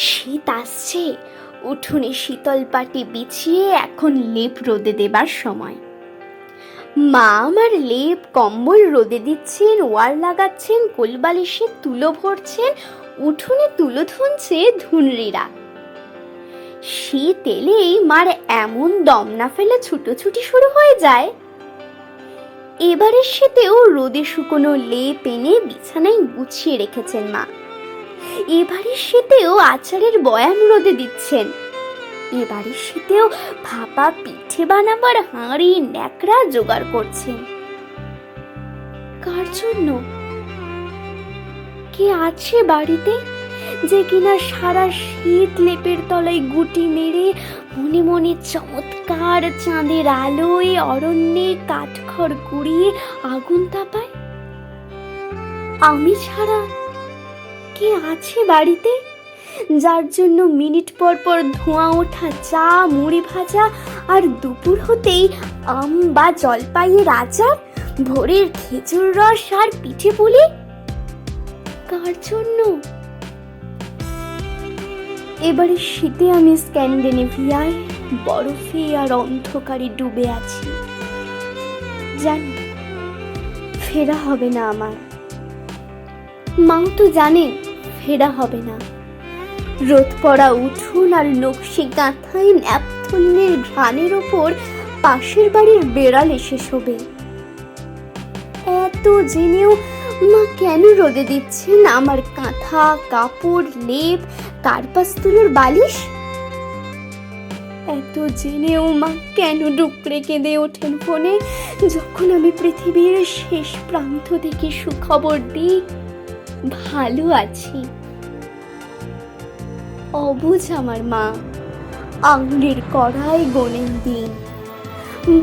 শীত আসছে, উঠোনে শীতল পাটি বিছিয়ে এখন লেপ রোদে দেবার সময়। মা আমার লেপ কম্বল রোদে দিচ্ছেন, ওয়ার লাগাচ্ছেন, কোলবালিশে তুলো ভরছেন, উঠোনে তুলো ধুনছে ধুনরিরা। শীত এলেই মার এমন দম না ফেলে ছুটোছুটি শুরু হয়ে যায়। এবারের শীতেও রোদে শুকনো লেপ এনে বিছানায় গুছিয়ে রেখেছেন মা। এবারের শীতেও আচারের বয়াম রোদে দিচ্ছেন। এবারের শীতেও ভাপা পিঠে বানাবার হাঁড়ি ন্যাকড়া জোগাড় করছেন। কার জন্য? কে আছে বাড়িতে যে কিনা সারা শীত লেপের তলায় গুটি মেরে মনে মনে চমৎকার চাঁদের আলোয় অরণ্যে কাঠখড় কুড়িয়ে আগুন তাপায়? আমি ছাড়া কে আছে বাড়িতে যার জন্য মিনিট পর পর ধোঁয়া ওঠা চা, মুড়ি ভাজা আর দুপুর হতেই আম বা জলপাইয়ের আচার, ভোরের খেজুর রস আর পিঠে পুলি? কার জন্য? এবারে শীতে আমি স্ক্যান্ডিনেভিয়ায় বরফে আর অন্ধকারে ডুবে আছি। জানি ফেরা হবে না আমার। মাও তো জানে ফেরা হবে না। রোদ পড়া উঠোন আর নকশি গাঁথায় ন্যাপথলিনের ঘ্রাণের ওপর পাশের বাড়ির বেড়াল এসে শোবে। এত জেনেও মা কেন রোদে দিচ্ছেন আমার কাঁথা, কাপড়, লেপ, কার্পাস তুলোর বালিশ? এত জেনেও মা কেন ডুকরে কেঁদে ওঠেন ফোনে যখন আমি পৃথিবীর শেষ প্রান্ত থেকে সুখবর দিই ভালো আছি? অবুঝ আমার মা, আঙুলের কড়াই গোনেন দিন,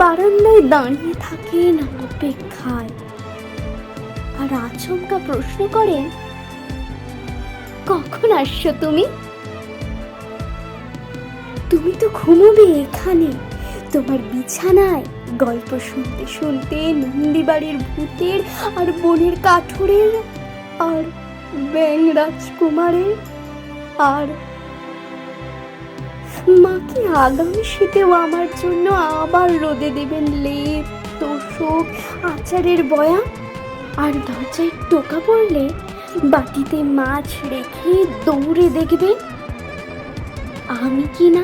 বারান্দায় দাঁড়িয়ে থাকেন অপেক্ষায়, আর আচমকা প্রশ্ন করেন, কখন আসছো তুমি? তুমি তো ঘুমোবে এখানে তোমার বিছানায়, গল্প শুনতে শুনতে নন্দীবাড়ির ভূতের আর বনের কাঠুরের আর ব্যাঙ রাজকুমারের। আর মা কি আগামী শীতেও আমার জন্য আবার রোদে দেবেন লেপ, তোষক, আচারের বয়াম? আর দরজায় টোকা পড়লে বাটিতে মাছ রেখে দৌড়ে দেখবে আমি কি না